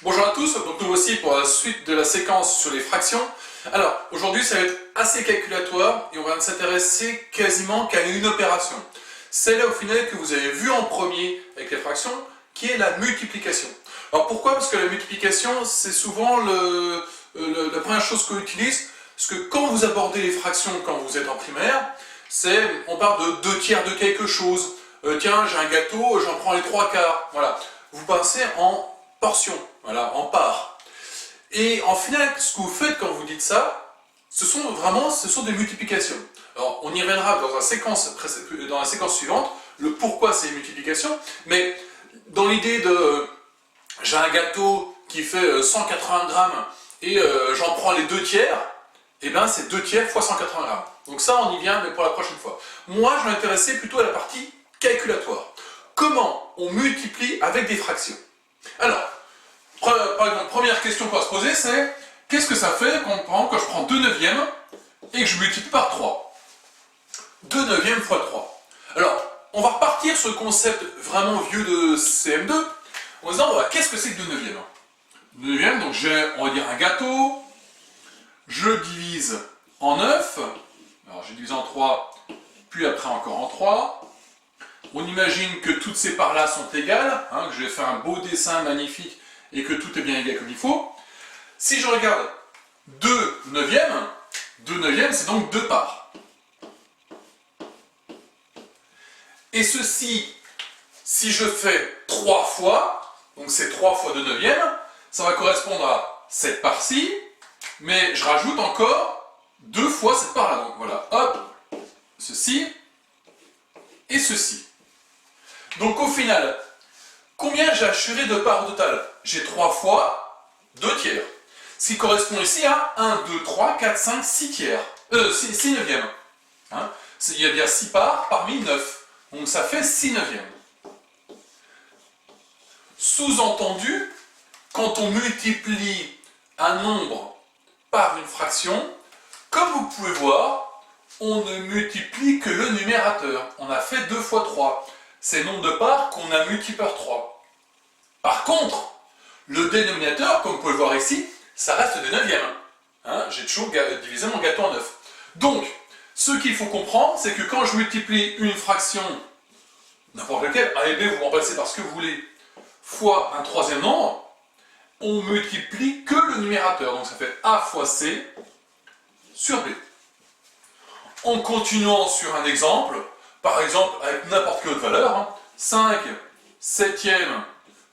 Bonjour à tous, donc nous voici pour la suite de la séquence sur les fractions. Alors, aujourd'hui ça va être assez calculatoire et on va s'intéresser quasiment qu'à une opération. Celle au final que vous avez vue en premier avec les fractions, qui est la multiplication. Alors pourquoi? Parce que la multiplication, c'est souvent la première chose qu'on utilise, parce que quand vous abordez les fractions quand vous êtes en primaire, on parle de 2 tiers de quelque chose. Tiens, j'ai un gâteau, j'en prends les 3/4. Voilà. Vous passez en portions, voilà, en parts. Et en final, ce que vous faites quand vous dites ça, ce sont des multiplications. Alors, on y reviendra dans la séquence suivante, le pourquoi c'est une multiplication, mais dans l'idée de j'ai un gâteau qui fait 180 grammes et j'en prends les 2 tiers, et bien c'est 2 tiers fois 180 grammes. Donc ça, on y vient, mais pour la prochaine fois. Moi, je m'intéressais plutôt à la partie calculatoire. Comment on multiplie avec des fractions? Alors, par exemple, première question qu'on va se poser, c'est qu'est-ce que ça fait quand je prends 2/9 et que je multiplie par 3? 2/9 fois 3. Alors, on va repartir sur le concept vraiment vieux de CM2, en se disant, qu'est-ce que c'est que 2/9? 2/9, donc j'ai, on va dire, un gâteau, je divise en 9, alors j'ai divisé en 3, puis après encore en 3. On imagine que toutes ces parts-là sont égales, que j'ai fait un beau dessin magnifique et que tout est bien égal comme il faut. Si je regarde 2/9, c'est donc 2 parts. Et ceci, si je fais 3 fois, donc c'est 3 fois 2/9, ça va correspondre à cette part-ci, mais je rajoute encore 2 fois cette part-là. Donc voilà, hop, ceci et ceci. Donc au final, combien j'ai assuré de parts au total? J'ai 3 fois 2 tiers. Ce qui correspond ici à 1, 2, 3, 4, 5, 6 tiers. 6 neuvièmes. Il y a bien 6 parts parmi 9. Donc ça fait 6 neuvièmes. Sous-entendu, quand on multiplie un nombre par une fraction, comme vous pouvez voir, on ne multiplie que le numérateur. On a fait 2 fois 3. C'est le nombre de parts qu'on a multiplié par 3. Par contre, le dénominateur, comme vous pouvez le voir ici, ça reste des neuvièmes. J'ai toujours divisé mon gâteau en 9. Donc, ce qu'il faut comprendre, c'est que quand je multiplie une fraction, n'importe laquelle, A et B, vous remplacez par ce que vous voulez, fois un troisième nombre, on multiplie que le numérateur. Donc ça fait A fois C sur B. En continuant sur un exemple, par exemple avec n'importe quelle autre valeur, 5 septièmes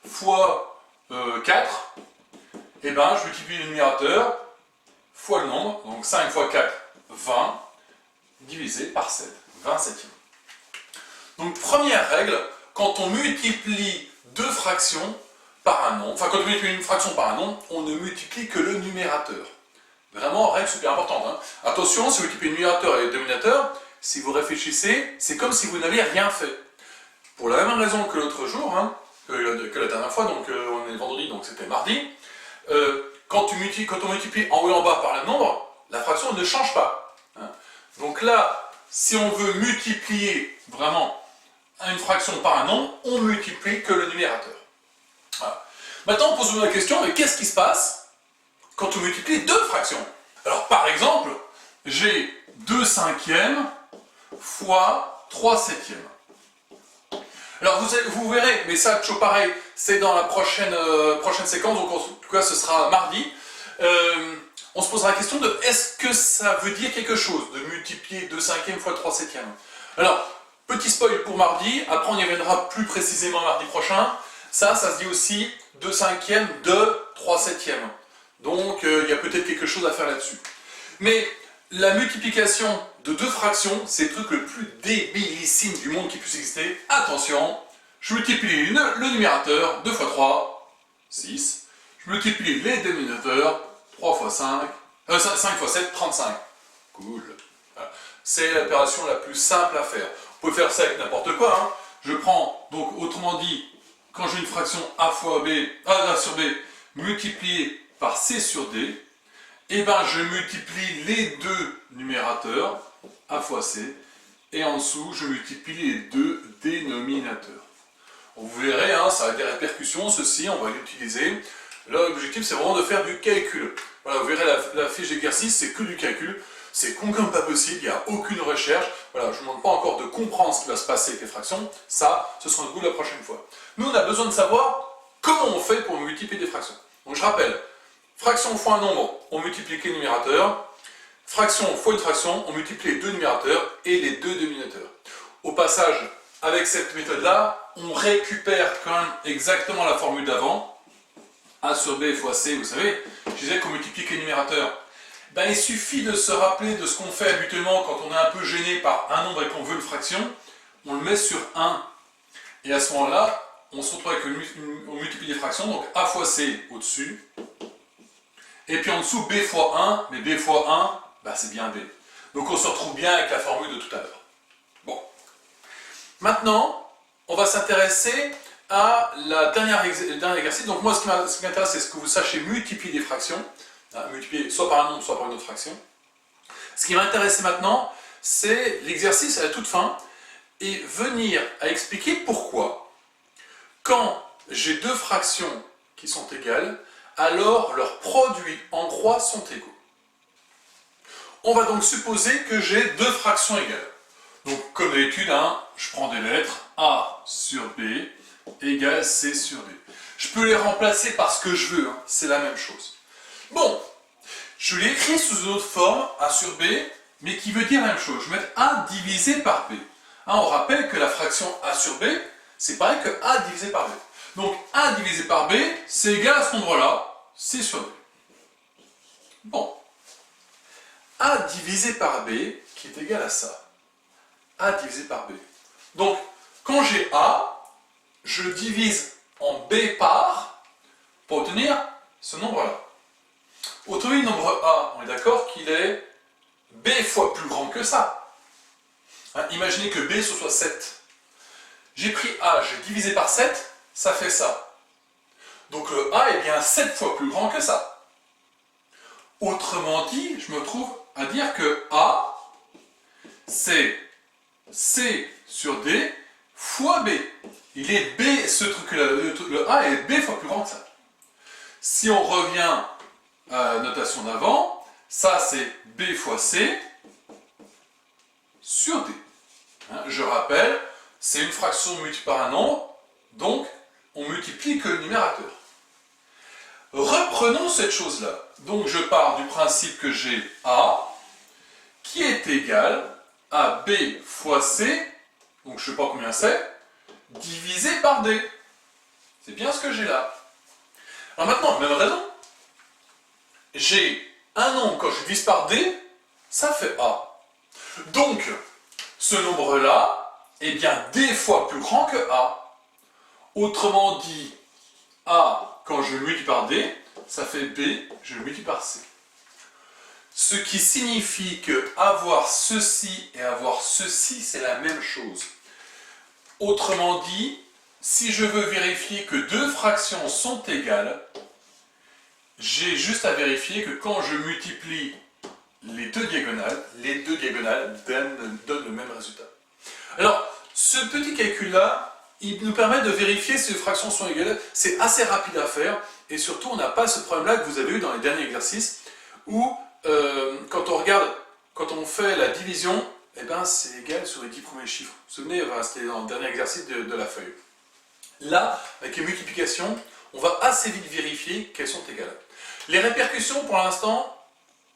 fois 4, et ben je multiplie le numérateur fois le nombre, donc 5 fois 4, 20, divisé par 7, 20 septièmes. Donc première règle, quand on multiplie deux fractions par un nombre, enfin quand on multiplie une fraction par un nombre, on ne multiplie que le numérateur. Vraiment, règle super importante. Attention, si vous multipliez le numérateur et le dénominateur, si vous réfléchissez, c'est comme si vous n'aviez rien fait. Pour la même raison que l'autre jour, que la dernière fois, donc on est vendredi, donc c'était mardi, quand on multiplie en haut et en bas par le nombre, la fraction ne change pas. Donc là, si on veut multiplier vraiment une fraction par un nombre, on multiplie que le numérateur. Voilà. Maintenant, on pose la question, mais qu'est-ce qui se passe quand on multiplie deux fractions? Alors par exemple, j'ai 2 cinquièmes fois 3 septièmes. Alors vous verrez, mais ça toujours pareil, c'est dans la prochaine séquence, donc en tout cas ce sera mardi. On se posera la question de est-ce que ça veut dire quelque chose de multiplier 2 cinquièmes fois 3 septièmes? Alors, petit spoil pour mardi, après on y reviendra plus précisément mardi prochain. Ça se dit aussi 2 cinquièmes de 3 septièmes. Donc il y a peut-être quelque chose à faire là-dessus. Mais la multiplication de deux fractions, c'est le truc le plus débilissime du monde qui puisse exister. Attention, je multiplie le numérateur, 2 fois 3, 6. Je multiplie les dénominateurs, 3 fois 5, 5 fois 7, 35. Cool. Voilà. C'est l'opération la plus simple à faire. Vous pouvez faire ça avec n'importe quoi. Je prends, donc autrement dit, quand j'ai une fraction A fois B, A sur B, multipliée par C sur D, et ben je multiplie les deux numérateurs, A fois C, et en dessous, je multiplie les deux dénominateurs. Vous verrez, ça a des répercussions, ceci, on va l'utiliser. Là, l'objectif, c'est vraiment de faire du calcul. Voilà, vous verrez la fiche d'exercice, c'est que du calcul. C'est con comme pas possible, il n'y a aucune recherche. Voilà, je ne vous demande pas encore de comprendre ce qui va se passer avec les fractions. Ça, ce sera le goût la prochaine fois. Nous, on a besoin de savoir comment on fait pour multiplier des fractions. Donc, je rappelle, fraction fois un nombre, on multiplie les numérateurs. Fraction fois une fraction, on multiplie les deux numérateurs et les deux dénominateurs. Au passage, avec cette méthode-là, on récupère quand même exactement la formule d'avant. A sur B fois C, vous savez, je disais qu'on multiplie les numérateurs. Ben, il suffit de se rappeler de ce qu'on fait habituellement quand on est un peu gêné par un nombre et qu'on veut une fraction. On le met sur 1. Et à ce moment-là, on se retrouve avec on multiplie les fractions, donc A fois C au-dessus. Et puis en dessous, B fois 1, mais B fois 1, ben, c'est bien B. Donc on se retrouve bien avec la formule de tout à l'heure. Bon. Maintenant, on va s'intéresser à le dernier exercice. Donc moi, ce qui m'intéresse, c'est ce que vous sachiez multiplier des fractions. Multiplier soit par un nombre, soit par une autre fraction. Ce qui m'intéresse maintenant, c'est l'exercice à la toute fin et venir à expliquer pourquoi, quand j'ai deux fractions qui sont égales, alors leurs produits en croix sont égaux. On va donc supposer que j'ai deux fractions égales. Donc, comme d'habitude, je prends des lettres A sur B égale C sur D. Je peux les remplacer par ce que je veux, c'est la même chose. Bon, je l'ai écrit sous une autre forme, A sur B, mais qui veut dire la même chose. Je vais mettre A divisé par B. On rappelle que la fraction A sur B, c'est pareil que A divisé par B. Donc A divisé par B, c'est égal à ce nombre-là, C sur B. Bon. A divisé par B, qui est égal à ça. A divisé par B. Donc, quand j'ai A, je divise en B par, pour obtenir ce nombre-là. Autrement dit, le nombre A, on est d'accord qu'il est B fois plus grand que ça. Imaginez que B ce soit 7. J'ai pris A, j'ai divisé par 7, ça fait ça. Donc le A est bien 7 fois plus grand que ça. Autrement dit, je me trouve à dire que A, c'est C sur D fois B. Il est B, ce truc-là, le A est B fois plus grand que ça. Si on revient à la notation d'avant, ça c'est B fois C sur D. Je rappelle, c'est une fraction multipliée par un nombre, donc on multiplie que le numérateur. Reprenons cette chose-là. Donc je pars du principe que j'ai A qui est égal à B fois C, donc je ne sais pas combien c'est, divisé par D. C'est bien ce que j'ai là. Alors maintenant, même raison. J'ai un nombre, quand je divise par D, ça fait A. Donc, ce nombre-là est bien D fois plus grand que A. Autrement dit, A, quand je multiplie par D, ça fait B, je le multiplie par C. Ce qui signifie que avoir ceci et avoir ceci, c'est la même chose. Autrement dit, si je veux vérifier que deux fractions sont égales, j'ai juste à vérifier que quand je multiplie les deux diagonales donnent le même résultat. Alors, ce petit calcul-là, il nous permet de vérifier si les fractions sont égales. C'est assez rapide à faire, et surtout, on n'a pas ce problème-là que vous avez eu dans les derniers exercices, où, quand on regarde, quand on fait la division, eh ben, c'est égal sur les 10 premiers chiffres. Vous vous souvenez, c'était dans le dernier exercice de la feuille. Là, avec les multiplications, on va assez vite vérifier qu'elles sont égales. Les répercussions, pour l'instant,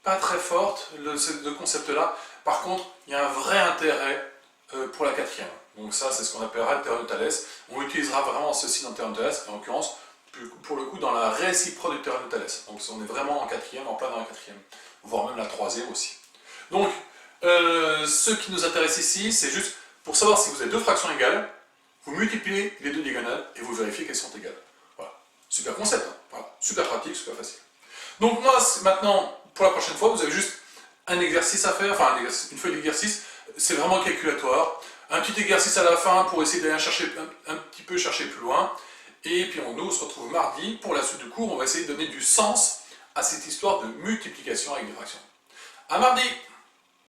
pas très fortes, ce concept-là. Par contre, il y a un vrai intérêt pour la quatrième. Donc ça, c'est ce qu'on appellera le théorème de Thalès. On utilisera vraiment ceci dans le théorème de Thalès, en l'occurrence, pour le coup, dans la réciproque du théorème de Thalès. Donc on est vraiment en quatrième, en plein dans la quatrième, voire même la troisième aussi. Donc, ce qui nous intéresse ici, c'est juste pour savoir si vous avez deux fractions égales, vous multipliez les deux diagonales et vous vérifiez qu'elles sont égales. Voilà. Super concept, hein. Voilà. Super pratique, super facile. Donc moi, maintenant, pour la prochaine fois, vous avez juste un exercice à faire, enfin une feuille d'exercice, c'est vraiment calculatoire. Un petit exercice à la fin pour essayer d'aller chercher un petit peu chercher plus loin. Et puis nous, on se retrouve mardi pour la suite du cours. On va essayer de donner du sens à cette histoire de multiplication avec des fractions. À mardi!